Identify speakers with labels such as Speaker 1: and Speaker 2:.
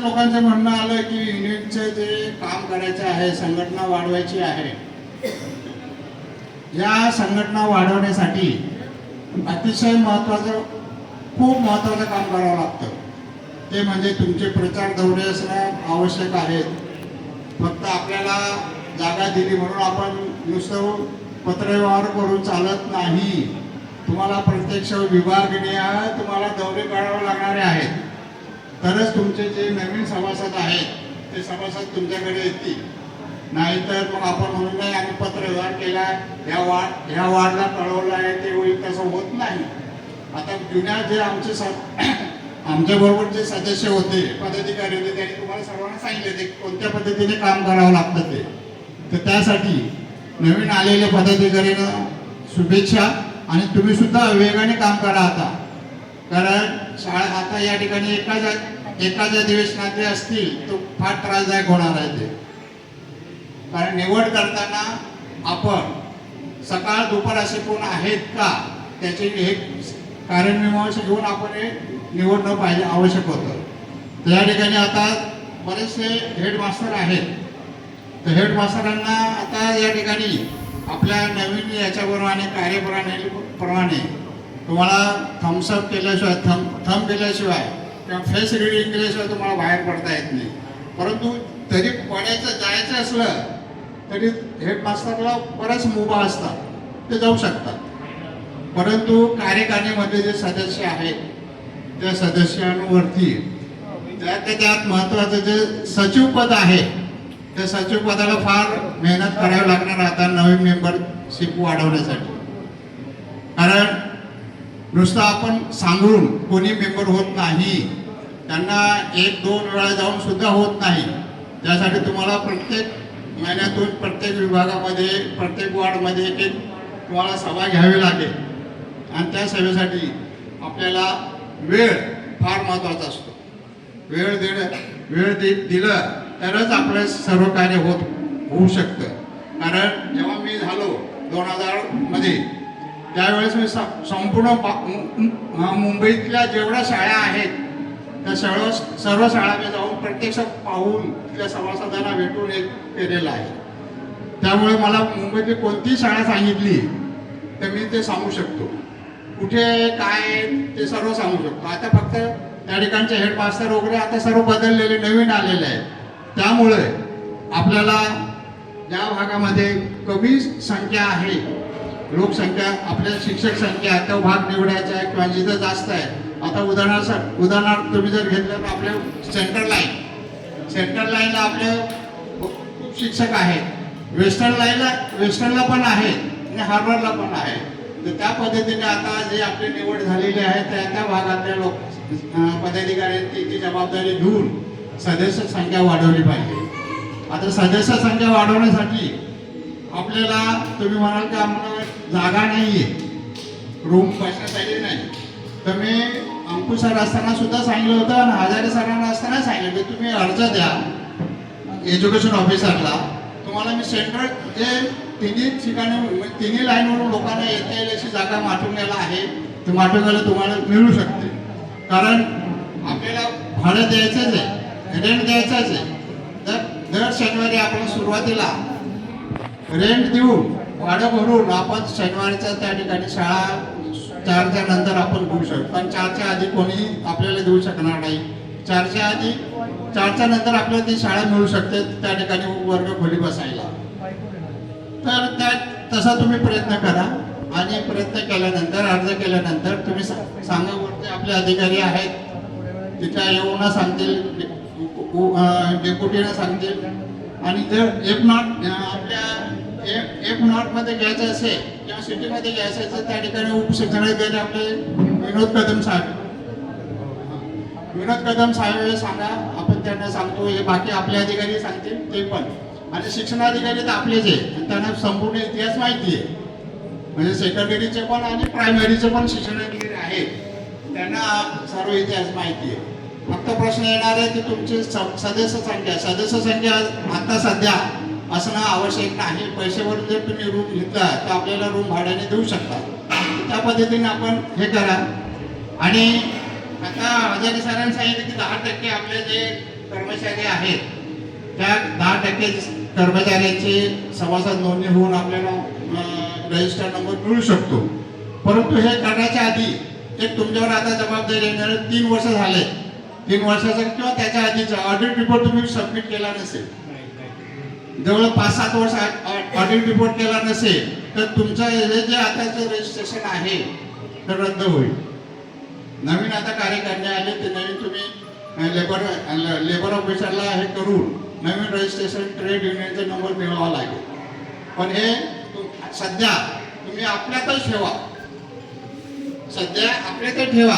Speaker 1: लोकांचं म्हणणं आलं की युनिटचं जे काम करायचं आहे, संघटना वाढवायची आहे, या संघटना वाढवण्यासाठी अतिशय महत्त्वाचं, खूप महत्त्वाचं काम करावं लागतं. ते म्हणजे तुमचे प्रचार दौरे असणं आवश्यक आहेत. फक्त आपल्याला जागा दिली म्हणून आपण नुसतं पत्रव्यवहार करून चालत नाही. तुम्हाला प्रत्यक्ष विभागनिहाय तुम्हाला दौरे करावे लागणारे आहेत. तरच तुमचे जे नवीन सभासद आहेत ते सभासद तुमच्याकडे येतील. नाहीतर मग आपण म्हणून नाही आम्ही पत्रव्यवहार केला, ह्या वार्डला कळवलं आहे, ते होईल, तसं होत नाही. आता जुन्या जे आमच्याबरोबर जे सदस्य होते, पदाधिकारी होते, त्यांनी तुम्हाला सर्वांना सांगितले ते कोणत्या पद्धतीने काम करावं लागतं ते. तर त्यासाठी नवीन आलेल्या पदाधिकाऱ्यांना शुभेच्छा. आणि तुम्ही सुद्धा वेगाने काम करा आता. कारण शाळा आता या ठिकाणी एकाच अधिवेशनात असतील तो फार त्रासदायक होणार आहे ते. कारण निवड करताना आपण सकाळ दुपार असे कोण आहेत का त्याचे एक कार्यमीमांसा घेऊन आपण हे निवडणं पाहिजे, आवश्यक होतं. तर या ठिकाणी आता बरेचसे हेडमास्टर आहेत. तर हेडमास्टरांना आता या ठिकाणी आपल्या नवीन याच्याप्रमाणे कार्यप्रमाणे तुम्हाला थम्सअप केल्याशिवाय, थंब केल्याशिवाय किंवा फेस रिडिंग केल्याशिवाय तुम्हाला बाहेर पडता येत नाही. परंतु तरी जायचं असलं तरी हेडमास्टरला बऱ्याच मुभा असतात, ते जाऊ शकतात. परंतु कार्यकारिणीमध्ये जे सदस्य आहेत त्या सदस्यांवरती त्यात महत्त्वाचं जे सचिव पद आहे त्या सचिव पदाला फार मेहनत करावी लागणार आता नवीन मेंबरशिप वाढवण्यासाठी. कारण नुसतं आपण सांगून कोणी मेंबर होत नाही, त्यांना 1-2 वेळा जाऊन सुद्धा होत नाही. त्यासाठी तुम्हाला प्रत्येक महिन्यातून प्रत्येक विभागामध्ये, प्रत्येक वॉर्डमध्ये एक तुम्हाला सभा घ्यावी लागेल. आणि त्या सभेसाठी आपल्याला वेळ फार महत्त्वाचा असतो. वेळ दिलं तरच आपलं सर्व कार्य होऊ शकतं. कारण जेव्हा मी झालो 2000 मध्ये, त्यावेळेस मी संपूर्ण मुंबईतल्या जेवढ्या शाळा आहेत त्या सर्व शाळा मी जाऊन प्रत्यक्ष पाहून तिथल्या सभासदांना भेटून एक केलेलं आहे. त्यामुळे मला मुंबईतली कोणतीही शाळा सांगितली तर मी ते सांगू शकतो, कुठे काय ते सर्व सांगू शकतो. आता फक्त त्या ठिकाणचे हेडमास्टर वगैरे आता सर्व बदललेले, नवीन आलेले आहेत. त्यामुळे आपल्याला ज्या भागामध्ये कमी संख्या आहे, लोकसंख्या, आपल्या शिक्षक संख्या, तो भाग निवडायचा आहे. किंवा जिथं जास्त आहे, आता उदाहरणार्थ तुम्ही जर घेतलं तर आपल्या सेंट्रल लाईनला आपले खूप शिक्षक आहेत. वेस्टर्नला पण आहेत आणि हार्बरला पण आहे. तर त्या पद्धतीने आता जे आपली निवड झालेली आहे त्या भागातल्या पदाधिकाऱ्यांची ती जबाबदारी घेऊन सदस्य संख्या वाढवली पाहिजे. आता सदस्य संख्या वाढवण्यासाठी आपल्याला, तुम्ही म्हणाल की आम्हाला जागा नाहीये, रूम बसण्यासाठी नाही, तर मी अंकुश सर असताना सुद्धा सांगितलं होतं आणि हजारे सरांना असताना सांगितलं की तुम्ही अर्ज द्या एज्युकेशन ऑफिसरला. तुम्हाला मी सेंट्रल जे तिन्ही लाईनवरून लोकांना येता येईल अशी जागा माटुंग्याला आहे, ते माटुंग्याला तुम्हाला मिळू शकते. कारण आपल्याला भाडं द्यायचंच आहे, रेंट द्यायचंच आहे. दर शनिवारी आपण सुरुवातीला रेंट देऊन, भाडं भरून आपण शनिवारीच्या त्या ठिकाणी शाळा 4च्या नंतर आपण घेऊ शकतो. कारण 4च्या आधी कोणी आपल्याला देऊ शकणार नाही. 4च्या नंतर आपल्याला ती शाळा मिळू शकते त्या ठिकाणी वर्ग खोली बसायला. तर तसा तुम्ही प्रयत्न करा. आणि प्रयत्न केल्यानंतर, अर्ज केल्यानंतर तुम्ही सांगा, वरचे आपले अधिकारी आहेत तिथे येऊन सांगतील, डेप्युटीनं सांगतील. आणि जर एफ नॉटमध्ये घ्यायचं असेल किंवा सिटीमध्ये घ्यायचं असेल त्या ठिकाणी उपशिक्षणाधिकारी आपले विनोद कदम साहेब सांगा, आपण त्यांना सांगतो. हे बाकी आपले अधिकारी सांगतील ते पण. आणि शिक्षणाधिकारी तर आपलेच आहे, त्यांना संपूर्ण इतिहास माहिती आहे. म्हणजे सेकंडरीचे पण आणि प्रायमरीचे पण शिक्षणाधिकारी आहेत, त्यांना सर्व इतिहास माहिती आहे. फक्त प्रश्न येणार आहे की तुमची सदस्य संख्या आता सध्या असणं आवश्यक नाही. पैशावर जर तुम्ही रूम घेतला तर आपल्याला रूम भाड्याने देऊ शकता. त्या पद्धतीने आपण हे करा. आणि आता हजारे सरांनी सांगितलं की 10% आपले जे कर्मचारी आहेत त्या 10% कर्मचाऱ्यांची सभासद नोंदणी होऊन आपल्याला रजिस्टर नंबर मिळू शकतो. परंतु हे करण्याच्या आधी एक तुमच्यावर आता जबाबदारी येणार 3 वर्ष झाले, 3 वर्षाचा किंवा त्याच्या आधीचा ऑडिट रिपोर्ट तुम्ही सबमिट केला नसेल, जवळ 5-7 वर्ष ऑडिट रिपोर्ट केला नसेल तर तुमचं हे जे आताचं रजिस्ट्रेशन आहे तर रद्द होईल. नवीन आता कार्यकारिणी आले ते नवीन तुम्ही लेबर ऑफिसरला हे करून नवीन रजिस्ट्रेशन ट्रेड युनियनचा नंबर मिळवावा लागेल. पण हे सध्या तुम्ही आपल्यातच ठेवा, सध्या आपल्यातच ठेवा.